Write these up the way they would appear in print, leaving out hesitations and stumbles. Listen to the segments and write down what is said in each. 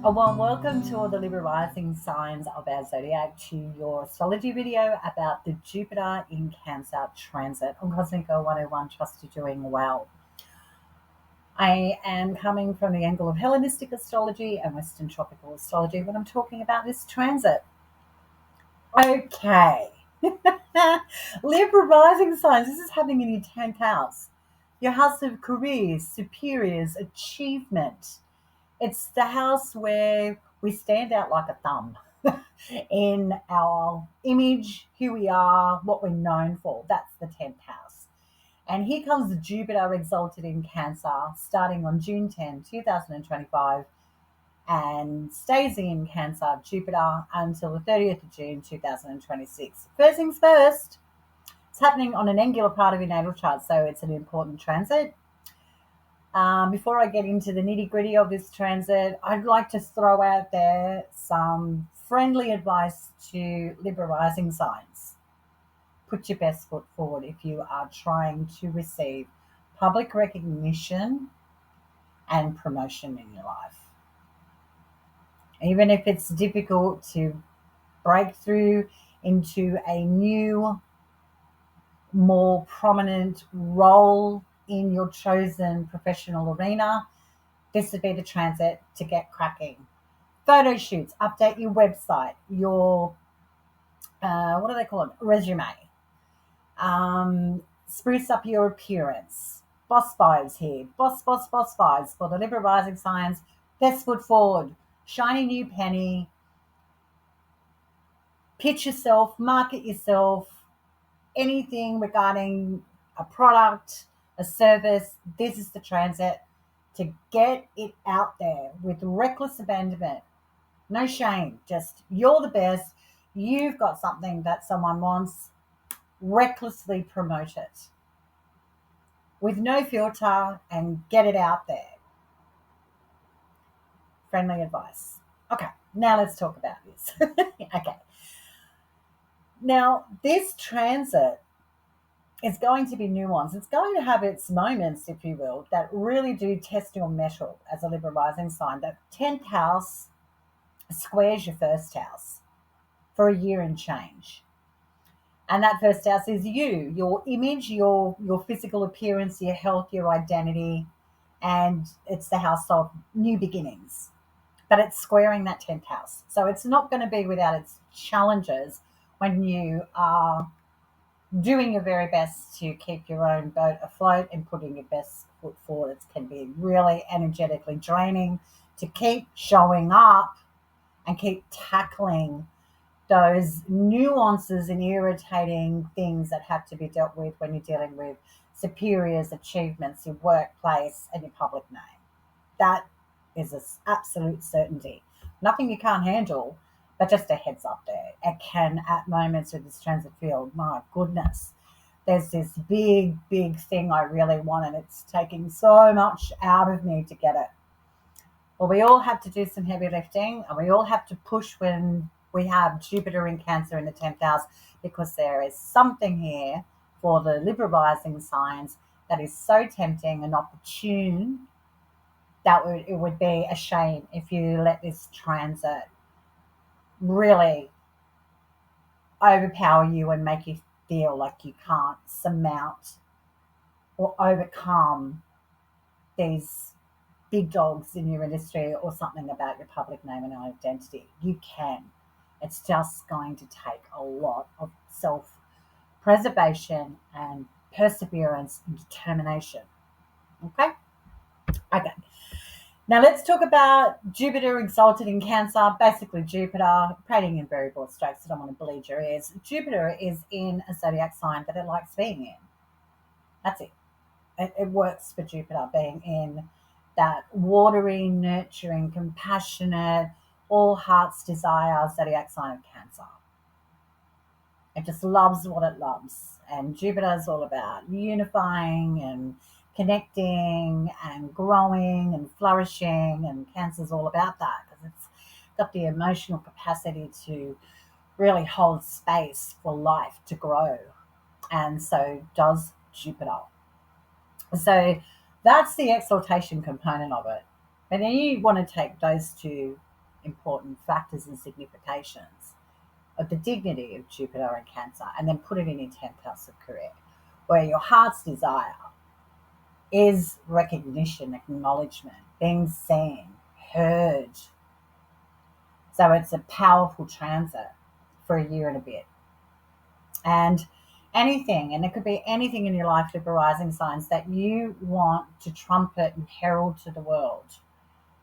A warm welcome to all the Libra rising signs of our zodiac to your astrology video about the Jupiter in Cancer transit on Cosmic Girl 101. Trust you're doing well. I am coming from the angle of Hellenistic astrology and Western tropical astrology when I'm talking about this transit. Okay. Libra rising signs, this is happening in your 10th house, your house of careers, superiors, achievement. It's the house where we stand out like a thumb in our image, who we are, what we're known for. That's the 10th house. And here comes Jupiter exalted in Cancer starting on June 10, 2025, and stays in Cancer, Jupiter, until the 30th of June 2026. First things first, it's happening on an angular part of your natal chart, so it's an important transit. Before I get into the nitty-gritty of this transit, I'd like to throw out there some friendly advice to Libra rising signs. Put your best foot forward if you are trying to receive public recognition and promotion in your life. Even if it's difficult to break through into a new, more prominent role in your chosen professional arena, this would be the transit to get cracking. Photo shoots, update your website, your, what do they call it? Resume. Spruce up your appearance. Boss vibes here. Boss vibes for the Libra rising signs. Best foot forward. Shiny new penny. Pitch yourself, market yourself, anything regarding a product, a service. This is the transit to get it out there with reckless abandonment. No shame, just you're the best. You've got something that someone wants. Recklessly promote it with no filter and get it out there. Friendly advice. Okay, now let's talk about this. Okay. Now, this transit is going to be nuanced. It's going to have its moments, if you will, that really do test your mettle as a Libra rising sign. That 10th house squares your first house for a year and change. And that first house is you, your image, your physical appearance, your health, your identity, and it's the house of new beginnings. But it's squaring that 10th house. So it's not going to be without its challenges when you are doing your very best to keep your own boat afloat and putting your best foot forward. It can be really energetically draining to keep showing up and keep tackling those nuances and irritating things that have to be dealt with when you're dealing with superiors, achievements, your workplace, and your public name. That is an absolute certainty. Nothing you can't handle, but just a heads up there. It can, at moments with this transit field, my goodness, there's this big thing I really want, and it's taking so much out of me to get it. Well, we all have to do some heavy lifting, and we all have to push when we have Jupiter in Cancer in the 10th house, because there is something here for the Libra rising signs that is so tempting and opportune that it would be a shame if you let this transit really overpower you and make you feel like you can't surmount or overcome these big dogs in your industry or something about your public name and identity. You can. It's just going to take a lot of self-preservation and perseverance and determination. Okay? Okay. Now let's talk about Jupiter exalted in Cancer. Basically, Jupiter, painting in very broad strokes, I don't want to bleed your ears. Jupiter is in a zodiac sign that it likes being in. That's it. It works for Jupiter being in that watery, nurturing, compassionate, all heart's desire zodiac sign of Cancer. It just loves what it loves. And Jupiter is all about unifying and connecting and growing and flourishing. And Cancer's all about that because it's got the emotional capacity to really hold space for life to grow. And so does Jupiter. So that's the exaltation component of it. And then you want to take those two important factors and significations of the dignity of Jupiter in Cancer, and then put it in your 10th house of career, where your heart's desire is recognition, acknowledgement, being seen, heard. So it's a powerful transit for a year and a bit. And anything, and it could be anything in your life, Libra rising signs, that you want to trumpet and herald to the world,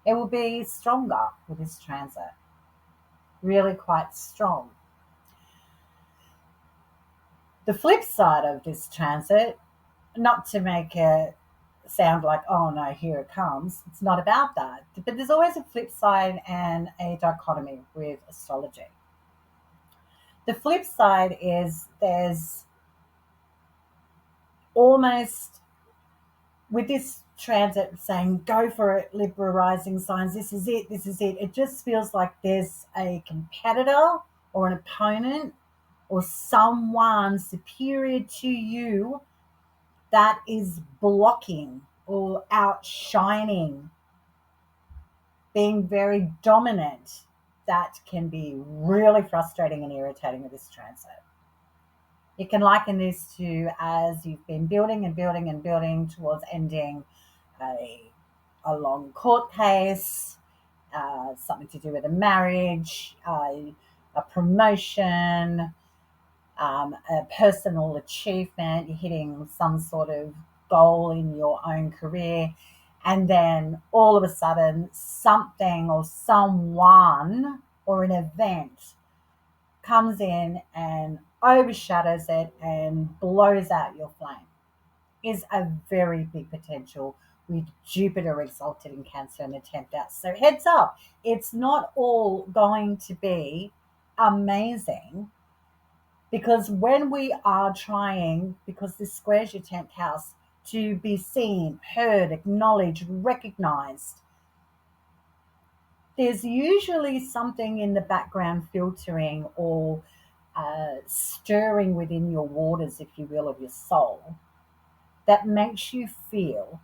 it will be stronger with this transit. Really quite strong. The flip side of this transit, not to make it sound like, oh no, here it comes. It's not about that. But there's always a flip side and a dichotomy with astrology. The flip side is there's almost, with this transit saying, go for it, Libra rising signs, this is it, this is it. It just feels like there's a competitor or an opponent or someone superior to you that is blocking or outshining, being very dominant. That can be really frustrating and irritating with this transit. You can liken this to as you've been building and building and building towards ending a long court case, something to do with a marriage, a promotion, a personal achievement. You're hitting some sort of goal in your own career, and then all of a sudden something or someone or an event comes in and overshadows it and blows out your flame. Is a very big potential with Jupiter exalted in Cancer in the 10th house. So heads up, it's not all going to be amazing, because when we are trying, because this squares your 10th house, to be seen, heard, acknowledged, recognized, there's usually something in the background filtering or stirring within your waters, if you will, of your soul, that makes you feel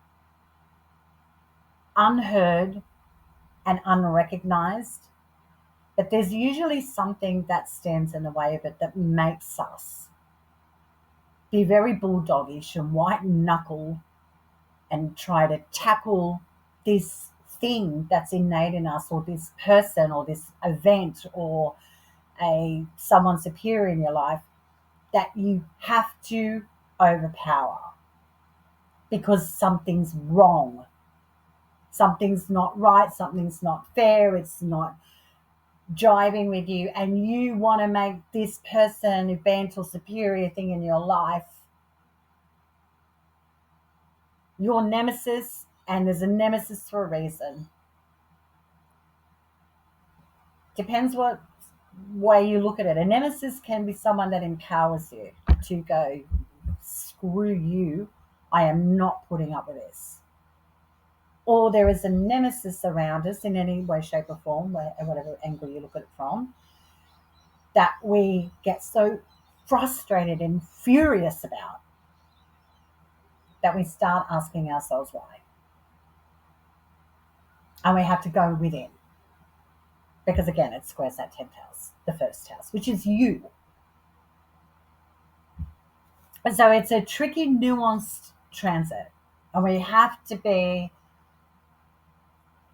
unheard and unrecognized. But there's usually something that stands in the way of it that makes us be very bulldoggish and white knuckle and try to tackle this thing that's innate in us, or this person or this event or someone superior in your life that you have to overpower because something's wrong, something's not right, something's not fair, it's not jiving with you, and you want to make this person, event or superior thing in your life your nemesis. And there's a nemesis for a reason. Depends what way you look at it. A nemesis can be someone that empowers you to go, screw you, I am not putting up with this. Or there is a nemesis around us in any way, shape, or form, whatever angle you look at it from, that we get so frustrated and furious about that we start asking ourselves why. And we have to go within. Because again, it squares that 10th house, the first house, which is you. And so it's a tricky, nuanced transit. And we have to be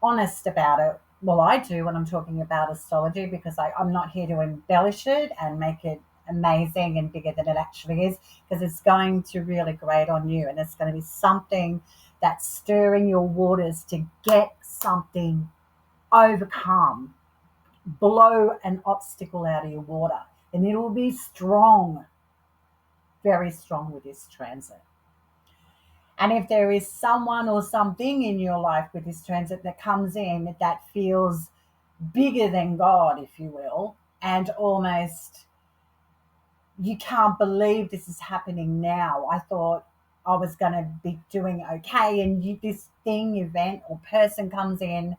honest about it. Well, I do when I'm talking about astrology, because I'm not here to embellish it and make it amazing and bigger than it actually is, because it's going to really grate on you, and it's going to be something that's stirring your waters to get something overcome, blow an obstacle out of your water, and it will be strong, very strong with this transit. And if there is someone or something in your life with this transit that comes in that feels bigger than God, if you will, and almost you can't believe this is happening now. I thought I was going to be doing okay, and this thing, event, or person comes in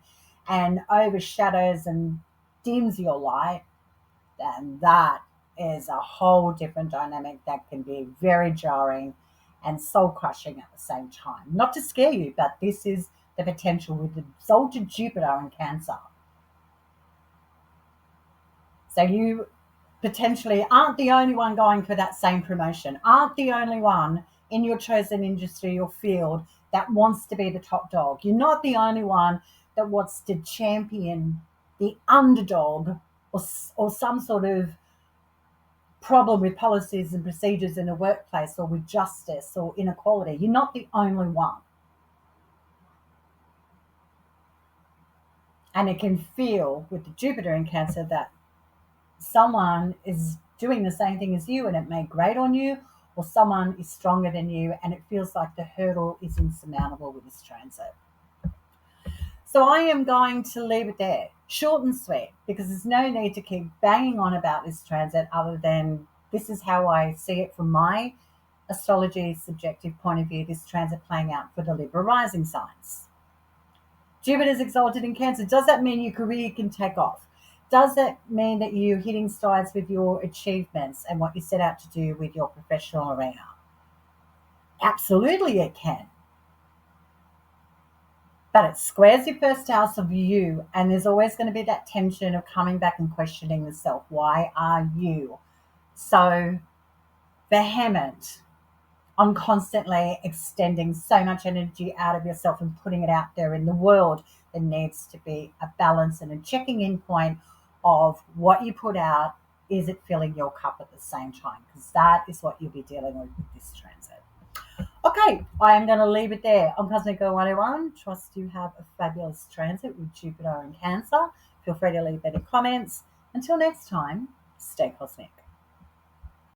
and overshadows and dims your light, then that is a whole different dynamic that can be very jarring and soul crushing at the same time. Not to scare you, but this is the potential with the exalted Jupiter in Cancer. So you potentially aren't the only one going for that same promotion, aren't the only one in your chosen industry or field that wants to be the top dog. You're not the only one that wants to champion the underdog, or some sort of problem with policies and procedures in the workplace, or with justice or inequality. You're not the only one. And it can feel with the Jupiter in Cancer that someone is doing the same thing as you and it may grate on you, or someone is stronger than you and it feels like the hurdle is insurmountable with this transit. So I am going to leave it there, short and sweet, because there's no need to keep banging on about this transit other than this is how I see it from my astrology subjective point of view, this transit playing out for the Libra rising signs. Jupiter's exalted in Cancer. Does that mean your career can take off? Does that mean that you're hitting strides with your achievements and what you set out to do with your professional arena? Absolutely, it can. But it squares your first house of you, and there's always going to be that tension of coming back and questioning the self. Why are you so vehement on constantly extending so much energy out of yourself and putting it out there in the world? There needs to be a balance and a checking in point of what you put out. Is it filling your cup at the same time? Because that is what you'll be dealing with this transit. Okay, I am going to leave it there on Cosmic Girl 101. Trust you have a fabulous transit with Jupiter and Cancer. Feel free to leave any comments. Until next time, stay cosmic.